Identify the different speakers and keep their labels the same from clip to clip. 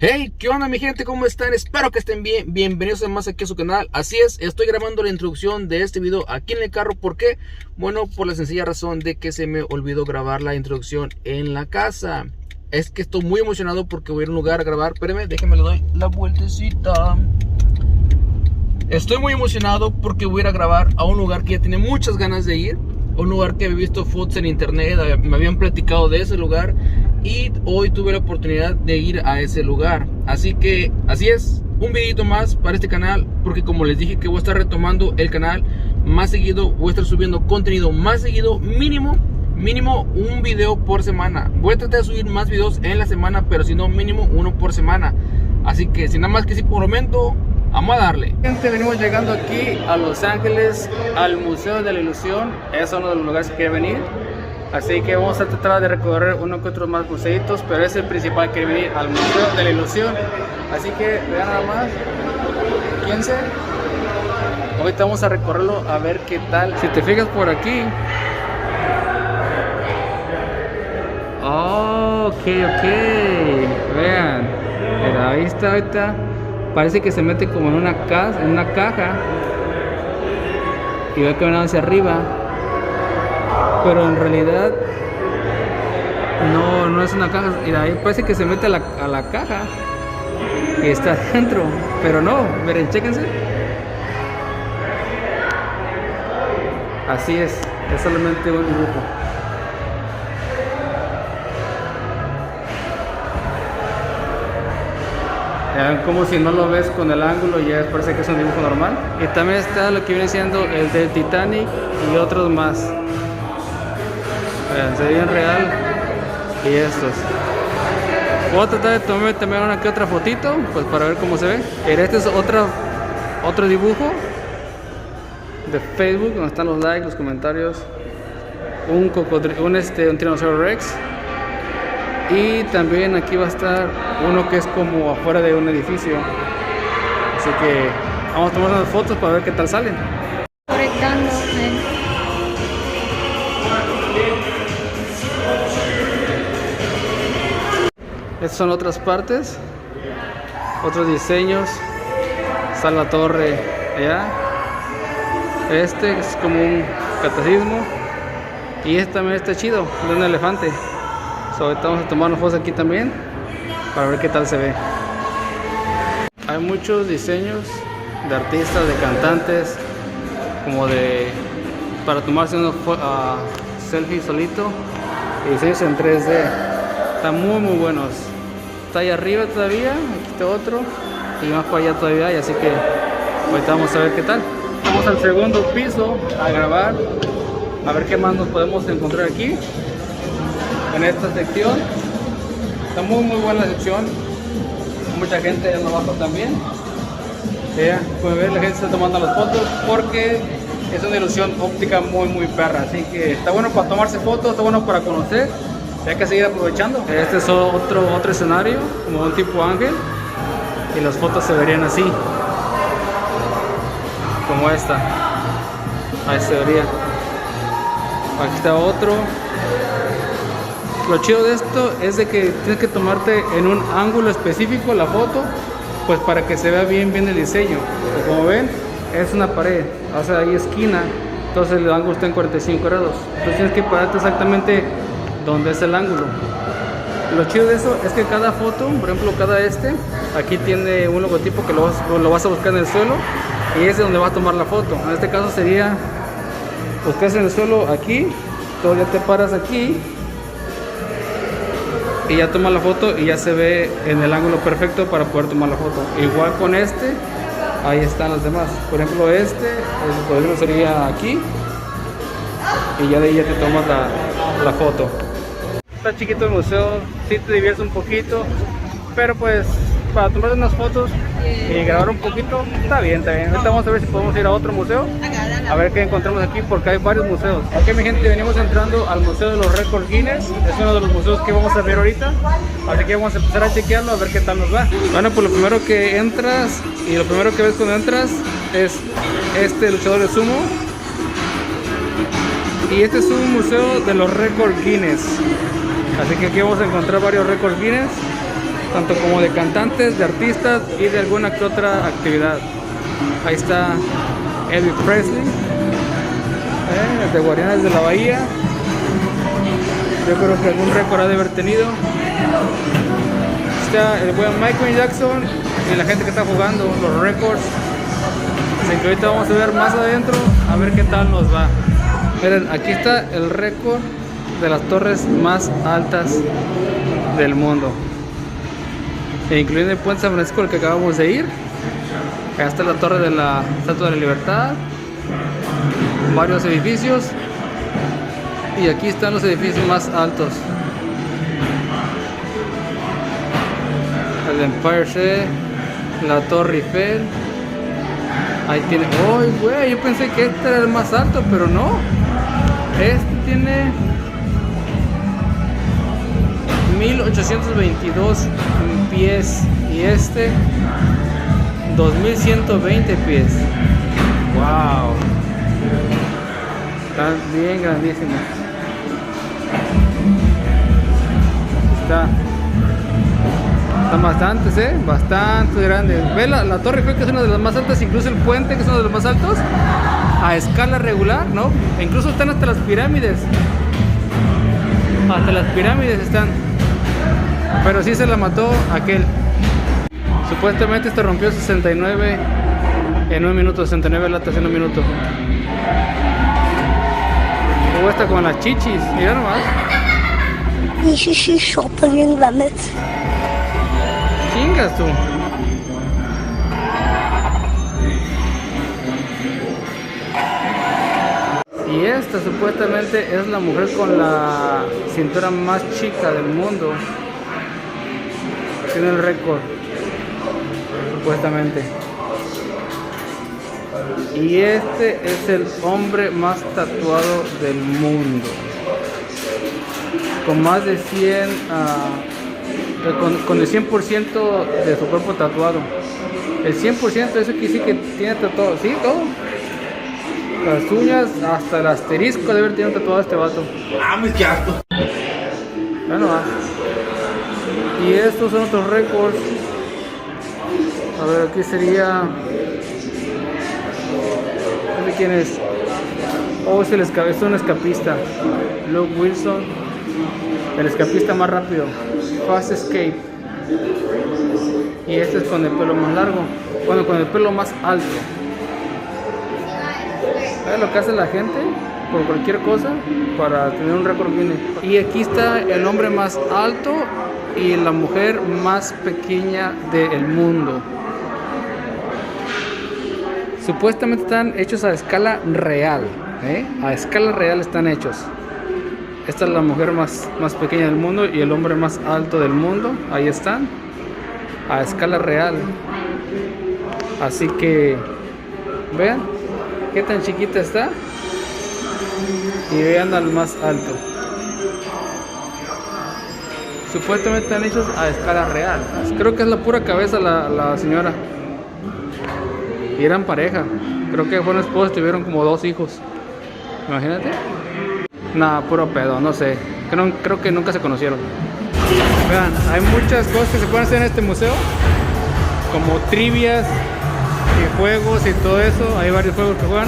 Speaker 1: Hey, ¿qué onda mi gente? ¿Cómo están? Espero que estén bien. Bienvenidos más aquí a su canal. Así es, estoy grabando la introducción de este video aquí en el carro. ¿Por qué? Bueno, por la sencilla razón de que se me olvidó grabar la introducción en la casa. Es que estoy muy emocionado porque voy a ir a un lugar a grabar. Espérenme, déjenme le doy la vueltecita. Estoy muy emocionado porque voy a ir a grabar a un lugar que ya tiene muchas ganas de ir. Un lugar que había visto fotos en internet, me habían platicado de ese lugar y hoy tuve la oportunidad de ir a ese lugar. Así que, así es, un videito más para este canal, porque como les dije que voy a estar retomando el canal más seguido, voy a estar subiendo contenido más seguido, mínimo un video por semana. Voy a tratar de subir más videos en la semana, pero si no, mínimo uno por semana. Así que, sin nada más que decir por el momento, vamos a darle. Gente, venimos llegando aquí a Los Ángeles, al Museo de la Ilusión. Es uno de los lugares que quiero venir. Así que vamos a tratar de recorrer uno que otros más museitos, pero es el principal que venir al Museo de la Ilusión. Así que vean nada más. Fíjense. Ahorita vamos a recorrerlo a ver qué tal. Si te fijas por aquí. Oh, ok. Vean. Mira, ahí está ahorita. Parece que se mete como en una caja y va caminando hacia arriba, pero en realidad no es una caja. Y ahí parece que se mete a la caja y está adentro, pero no, miren, chéquense. Así es solamente un dibujo. Como si no lo ves con el ángulo ya parece que es un dibujo normal. Y también está lo que viene siendo el del Titanic y otros más. Vean, se ve bien real. Y estos. Voy a tratar de tomarme también una que otra fotito, pues para ver cómo se ve. Este es otro dibujo de Facebook donde están los likes, los comentarios. Un tiranosaurio Rex. Y también aquí va a estar uno que es como afuera de un edificio. Así que vamos a tomar unas fotos para ver qué tal salen. Estas son otras partes, otros diseños. Está la torre allá. Este es como un catecismo. Y este también está chido, de un elefante. Ahorita vamos a tomar fotos aquí también para ver qué tal se ve. Hay muchos diseños de artistas, de cantantes, como para tomarse unos selfies solito, y diseños en 3D. Están muy buenos. Está ahí arriba todavía, aquí está otro y más para allá todavía hay, así que ahorita vamos a ver qué tal. Vamos al segundo piso a grabar, a ver qué más nos podemos encontrar aquí. En esta sección está muy buena sección, mucha gente allá abajo también. Pueden ver, la gente está tomando las fotos porque es una ilusión óptica muy perra, así que está bueno para tomarse fotos, está bueno para conocer, hay que seguir aprovechando. Este es otro escenario, como un tipo ángel, y las fotos se verían así, como esta. Ahí se vería. Aquí está otro. Lo chido de esto es de que tienes que tomarte en un ángulo específico la foto, pues para que se vea bien el diseño. Pues como ven, es una pared, o sea, hay esquina, entonces el ángulo está en 45 grados. Entonces tienes que pararte exactamente donde es el ángulo. Lo chido de eso es que cada foto, por ejemplo, aquí tiene un logotipo que lo vas a buscar en el suelo y es de donde vas a tomar la foto. En este caso sería, buscas en el suelo aquí, tú ya te paras aquí y ya toma la foto y ya se ve en el ángulo perfecto para poder tomar la foto. Igual con ahí están los demás. Por ejemplo, el problema sería aquí y ya de ahí ya te tomas la foto. Está chiquito el museo, sí te diviertes un poquito, pero pues para tomar unas fotos y grabar un poquito está bien. Ahorita vamos a ver si podemos ir a otro museo, a ver qué encontramos aquí, porque hay varios museos. Ok mi gente, venimos entrando al Museo de los Récords Guinness. Es uno de los museos que vamos a ver ahorita, así que vamos a empezar a chequearlo a ver qué tal nos va. Bueno, pues lo primero que entras y lo primero que ves cuando entras es este luchador de sumo. Y este es un museo de los récords Guinness. Así que aquí vamos a encontrar varios récords Guinness.
Speaker 2: tanto como de cantantes, de artistas y de alguna que otra actividad. Ahí está Elvis Presley, el de Guardianes de la Bahía. Yo creo que algún récord ha de haber tenido. Está el buen Michael Jackson y la gente que está jugando los récords. Así que ahorita vamos a ver más adentro a ver qué tal nos va. Miren, aquí está el récord de las torres más altas del mundo, incluyendo el puente San Francisco, el que acabamos de ir. Acá está la torre de la Estatua de la Libertad, varios edificios, y aquí están los edificios más altos. El Empire State, la Torre Eiffel. Ahí tiene. ¡Oh, güey! Yo pensé que este era el más alto, pero no. Este tiene 1822 pies y este 2120 pies. ¡Wow! Está bien grandísimo. Están bastantes, bastante grandes. Ve la Torre Eiffel, que es una de las más altas, incluso el puente, que es uno de los más altos, a escala regular, ¿no? E incluso están hasta las pirámides. Hasta las pirámides están. Pero sí se la mató aquel. Supuestamente este rompió 69 en un minuto, 69 latas en un minuto. O esta con las chichis, mira nomás. Chingas tú. Y esta supuestamente es la mujer con la cintura más chica del mundo. Tiene el récord, supuestamente. Y este es el hombre más tatuado del mundo, con más de 100, con el 100% de su cuerpo tatuado. El 100%, eso quiere decir que tiene tatuado, sí, todo. Las uñas, hasta el asterisco de haber tenido tatuado este vato.
Speaker 1: Ah, me asco.
Speaker 2: Bueno, y estos son otros récords. A ver, aquí sería. ¿De quién es? Oh, es un escapista. Luke Wilson, el escapista más rápido. Fast Escape. Y este es con el pelo más largo. Bueno, con el pelo más alto. ¿Sabes lo que hace la gente por cualquier cosa para tener un récord Guinness? Y aquí está el hombre más alto y la mujer más pequeña del mundo. Supuestamente están hechos a escala real, a escala real están hechos. Esta es la mujer más pequeña del mundo y el hombre más alto del mundo. Ahí están, a escala real. Así que vean qué tan chiquita está y vean al más alto. Supuestamente están hechos a escala real. Creo que es la pura cabeza la señora. Y eran pareja. Creo que fueron esposos, tuvieron como 2 hijos. Imagínate. Nada, puro pedo, no sé. Creo que nunca se conocieron. Vean, hay muchas cosas que se pueden hacer en este museo, como trivias y juegos y todo eso. Hay varios juegos que juegan.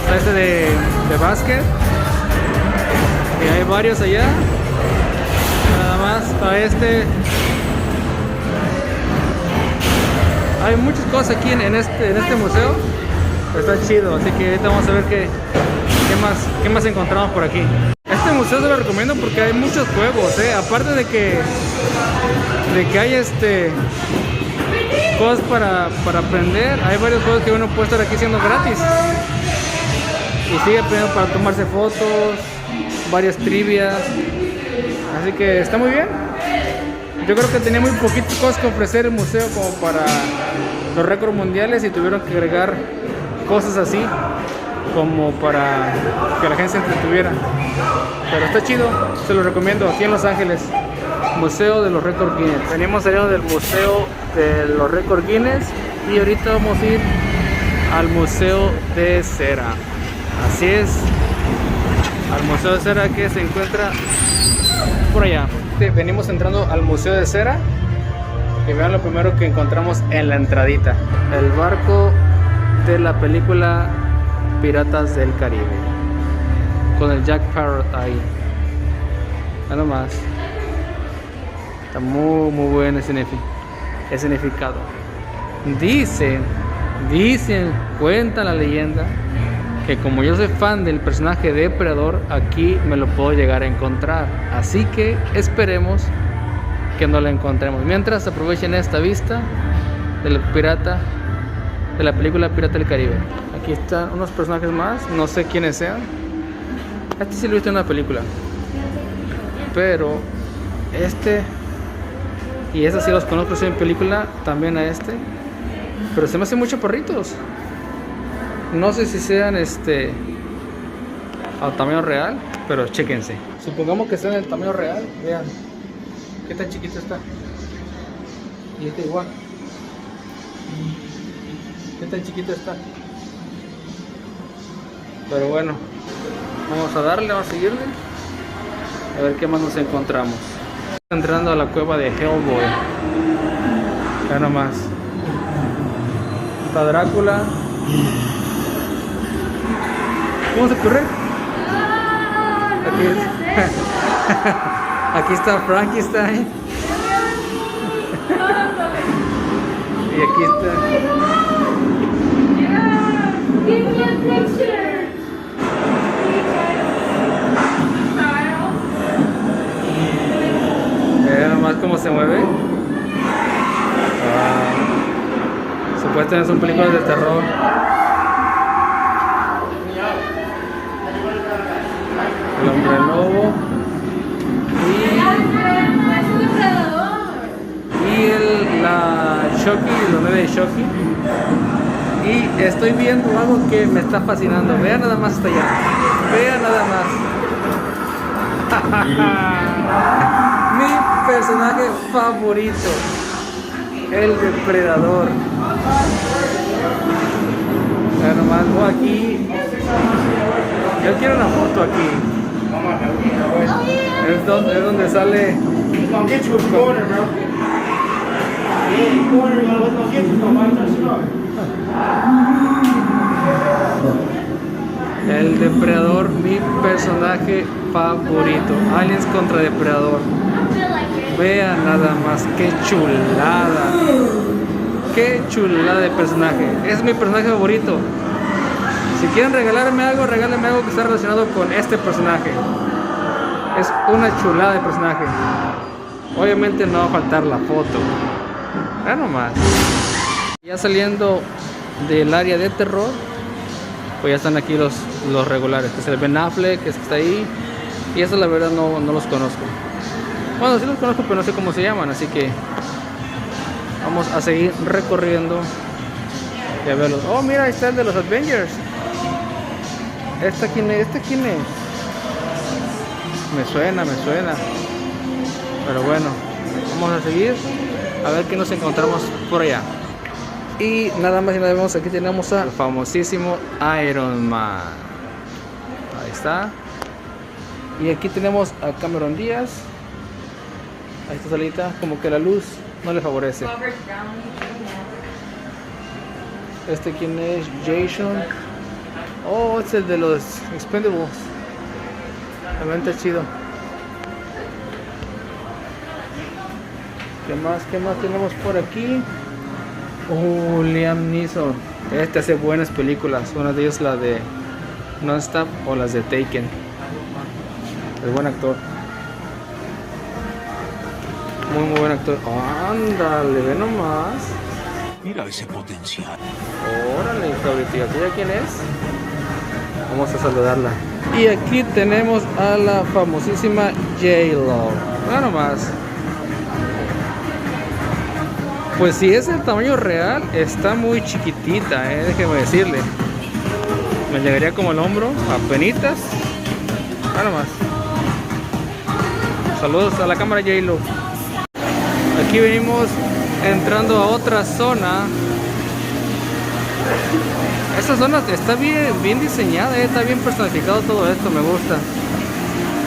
Speaker 2: Está este de básquet. Y hay varios allá. Nada más para este. Hay muchas cosas aquí en este museo. Está chido, así que ahorita vamos a ver qué más encontramos por aquí. Este museo se lo recomiendo porque hay muchos juegos, aparte de que hay cosas para aprender. Hay varios juegos que uno puede estar aquí siendo gratis y sigue aprendiendo para tomarse fotos, varias trivias, así que está muy bien. Yo creo que tenía muy poquitas cosas que ofrecer el museo como para los récords mundiales y tuvieron que agregar cosas así como para que la gente se entretuviera. Pero está chido, se lo recomiendo, aquí en Los Ángeles, Museo de los Récords Guinness. Venimos saliendo del Museo de los Récords Guinness y ahorita vamos a ir al Museo de Cera. Así es, al Museo de Cera que se encuentra por allá. Venimos entrando al Museo de Cera Y vean lo primero que encontramos en la entradita. El barco de la película Piratas del Caribe. Con el Jack Sparrow ahí. Nada más. Está muy buen escenificado. Dicen, cuenta la leyenda que como yo soy fan del personaje Depredador, aquí me lo puedo llegar a encontrar. Así que esperemos que no lo encontremos. Mientras aprovechen esta vista del pirata, de la película Pirata del Caribe. Aquí están unos personajes más, no sé quiénes sean. Este sí lo he visto en una película, pero este y este sí los conozco en película, también a este, pero se me hacen muchos porritos. No sé si sean al tamaño real, pero chéquense. Supongamos que sean el tamaño real. Vean qué tan chiquito está. Y este igual. Qué tan chiquito está. Pero bueno, vamos a darle, vamos a seguirle. A ver qué más nos encontramos. Entrando a la cueva de Hellboy. Ya nomás. Está Drácula. ¿Cómo se ocurre? Aquí está Frankenstein. Y aquí está.
Speaker 3: Give me a picture.
Speaker 2: Vean nomás cómo se mueve. Supuestamente son películas de terror. El hombre lobo y la Chucky, los 9 de Chucky. Y estoy viendo algo que me está fascinando. Vean nada más hasta allá. Vean nada más. Mi personaje favorito, el depredador. Vean nomás, aquí. Yo quiero una foto aquí. Es donde sale. El depredador, mi personaje favorito. Aliens contra depredador. Vean nada más, qué chulada. Qué chulada de personaje. Es mi personaje favorito. Si quieren regalarme algo, regálenme algo que está relacionado con este personaje. Es una chulada de personaje. Obviamente no va a faltar la foto. Vean nomás. Ya saliendo del área de terror, pues ya están aquí los regulares, que es el Ben Affleck, que está ahí. Y eso la verdad no los conozco. Bueno, sí los conozco, pero no sé cómo se llaman, así que vamos a seguir recorriendo y a verlos. Oh, mira, ahí está el de los Avengers. ¿Quién es? Me suena. Pero bueno, vamos a seguir a ver qué nos encontramos por allá. Y nada más y nada menos, aquí tenemos al famosísimo Iron Man. Ahí está. Y aquí tenemos a Cameron Díaz. Ahí está solita, como que la luz no le favorece. ¿Quién es? Jason. Oh, es el de los Expendables. Realmente está chido. ¿Qué más tenemos por aquí? Oh, Liam Neeson. Hace buenas películas. Una de ellas la de Non-Stop o las de Taken. Es buen actor. Muy buen actor. Ándale, ve nomás.
Speaker 4: Mira ese potencial.
Speaker 2: Órale, Fabricio. ¿Aquella quién es? Vamos a saludarla. Y aquí tenemos a la famosísima J-Lo. Ve nomás. Pues si es el tamaño real, está muy chiquitita, déjeme decirle. Me llegaría como el hombro, apenitas. Nada más. Saludos a la cámara J-Lo. Aquí venimos entrando a otra zona. Esta zona está bien diseñada, está bien personificado todo esto, me gusta.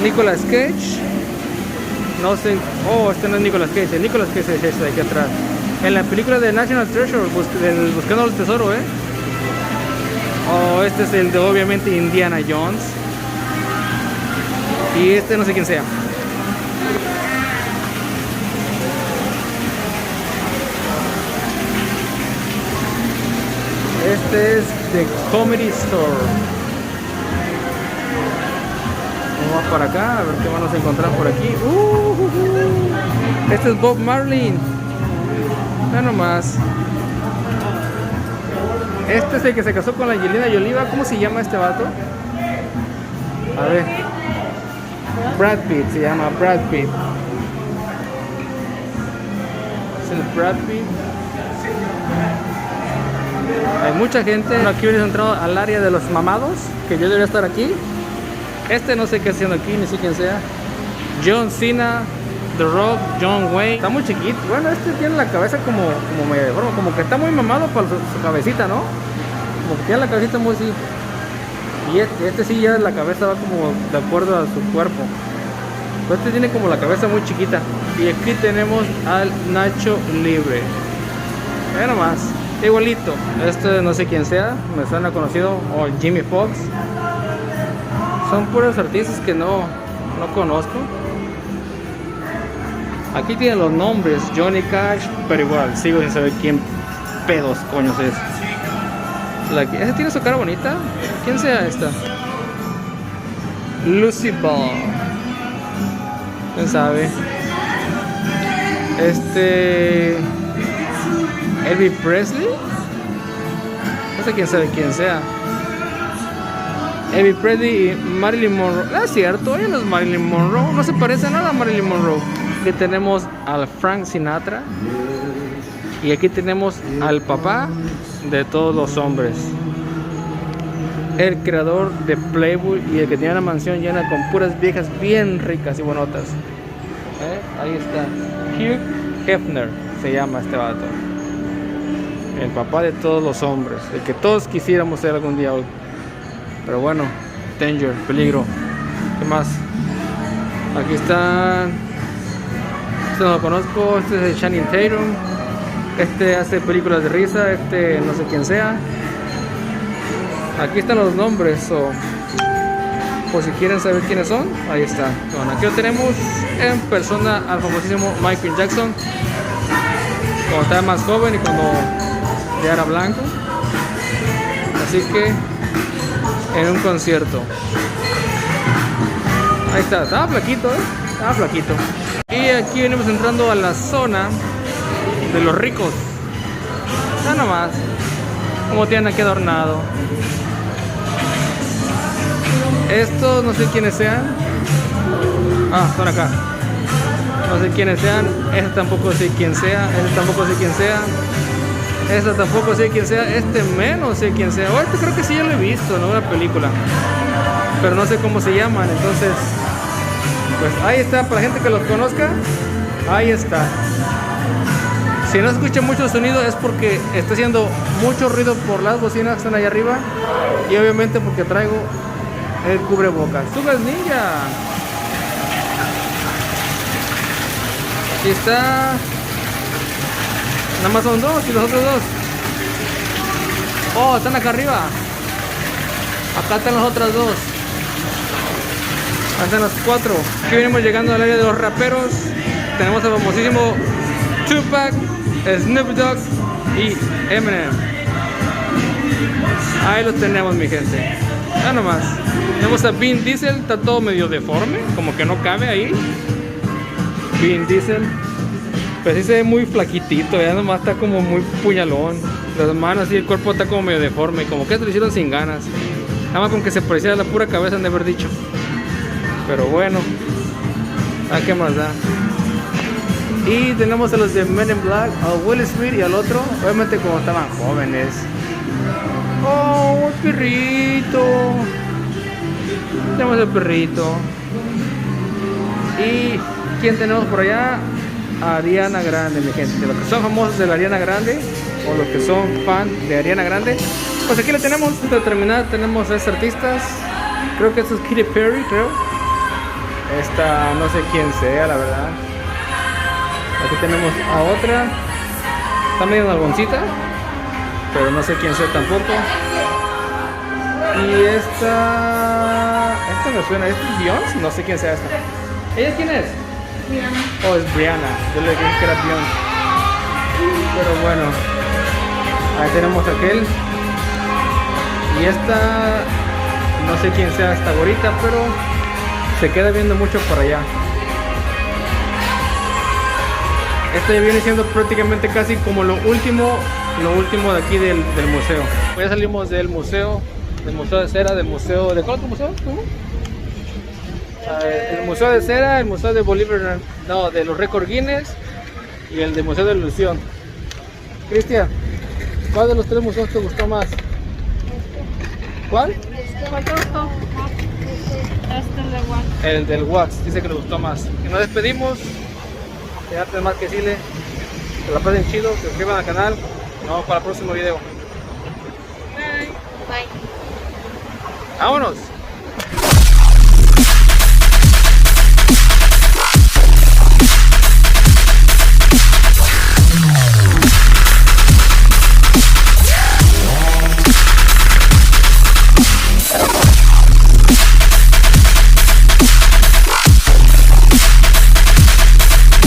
Speaker 2: Nicolas Cage. No sé. Oh, este no es Nicolas Cage. Nicolas Cage es este de aquí atrás. En la película de National Treasure, Buscando el Tesoro, Oh, este es el de obviamente Indiana Jones. Y este no sé quién sea. Este es The Comedy Store. Vamos para acá, a ver qué vamos a encontrar por aquí. Este es Bob Marley. Ya nomás. Este es el que se casó con la Angelina Jolie. ¿Cómo se llama este vato? A ver. Brad Pitt, se llama Brad Pitt. Es el Brad Pitt. Hay mucha gente. Aquí hemos entrado al área de los mamados, que yo debería estar aquí. Este no sé qué haciendo aquí, ni sé quién sea. John Cena, The Rock, John Wayne. Está muy chiquito. Bueno, este tiene la cabeza como medio de forma, como que está muy mamado para su cabecita, ¿no? Como que tiene la cabecita muy así. Y este sí ya la cabeza va como de acuerdo a su cuerpo. Pero este tiene como la cabeza muy chiquita. Y aquí tenemos al Nacho Libre. Ve nomás, igualito. Este no sé quién sea, me suena conocido. O Jimmy Fox. Son puros artistas que no conozco. Aquí tienen los nombres, Johnny Cash, pero igual sigo sin saber quién pedos coños es. ¿Ese tiene su cara bonita? ¿Quién sea esta? Lucy Ball. ¿Quién sabe? Elvis Presley. No sé quién sabe quién sea. Elvis Presley y Marilyn Monroe. Es cierto, ella no es Marilyn Monroe. No se parece nada a Marilyn Monroe. Aquí tenemos al Frank Sinatra. Y aquí tenemos al papá de todos los hombres. El creador de Playboy y el que tenía una mansión llena con puras viejas bien ricas y buenotas. Ahí está. Hugh Hefner se llama este vato. El papá de todos los hombres. El que todos quisiéramos ser algún día. Pero bueno, danger, peligro. ¿Qué más? Aquí están. Este no lo conozco. Este es el Channing Tatum. Este hace películas de risa. Este no sé quién sea. Aquí están los nombres. Por si quieren saber quiénes son, ahí está. Bueno, aquí lo tenemos en persona al famosísimo Michael Jackson. Cuando estaba más joven y cuando ya era blanco. Así que en un concierto. Ahí está, estaba flaquito, estaba flaquito. Y aquí venimos entrando a la zona de los ricos. Ya nomás, como tienen aquí adornado. Estos no sé quiénes sean. Son acá. No sé quiénes sean. Este tampoco sé quién sea. Este tampoco sé quién sea. Esta tampoco sé quién sea. Este menos sé quién sea. Este creo que sí yo lo he visto en una película. Pero no sé cómo se llaman. Entonces, pues ahí está. Para la gente que los conozca, ahí está. Si no escucha mucho sonido es porque está haciendo mucho ruido por las bocinas que están allá arriba. Y obviamente porque traigo el cubrebocas. ¡Subes Ninja! Aquí está. Nada más son dos y los otros dos. Oh, están acá arriba. Acá están las otras dos. Acá están las cuatro. Aquí venimos llegando al área de los raperos. Tenemos al famosísimo Tupac, Snoop Dogg y Eminem. Ahí los tenemos, mi gente. Ya nomás. Tenemos a Vin Diesel, está todo medio deforme, como que no cabe ahí. Vin Diesel. Pero sí se ve muy flaquitito, ya nomás está como muy puñalón. Las manos y el cuerpo está como medio deforme, como que se lo hicieron sin ganas. Nada más con que se pareciera a la pura cabeza han de haber dicho. Pero bueno, ¿a qué más da? Y tenemos a los de Men in Black, a Will Smith y al otro, obviamente como estaban jóvenes. Oh, un perrito. Tenemos el perrito. ¿Y quién tenemos por allá? Ariana Grande, mi gente. Los que son famosos de la Ariana Grande, o los que son fan de Ariana Grande, pues aquí lo tenemos. Antes de terminar tenemos a estos artistas. Creo que esto es Katy Perry, creo. Esta no sé quién sea, la verdad. Aquí tenemos a otra. Está medio nalgoncita, pero no sé quién sea tampoco. Y esta me suena. ¿Esta es Beyoncé? No sé quién sea esta. ¿Ella quién es?
Speaker 3: Brianna.
Speaker 2: Oh, es Brianna. Yo le dije que era Beyoncé. Pero bueno, ahí tenemos aquel. Y esta, no sé quién sea esta gorita, pero se queda viendo mucho para allá. Esto ya viene siendo prácticamente casi como lo último de aquí del museo. Pues ya salimos del museo de cera, del museo... ¿De cuál otro museo? ¿Cómo? El museo de cera, el museo de Bolívar, no, de los récords Guinness y el de museo de ilusión. Cristian, ¿cuál de los tres museos te gustó más? ¿Cuál?
Speaker 3: ¿Cuál te gustó? Este de Wax.
Speaker 2: El del Wax, dice que le gustó más. Y nos despedimos. Antes más que decirle que la pasen chido, que se suscriban al canal. Nos vemos para el próximo video.
Speaker 3: Bye.
Speaker 2: ¡Vámonos!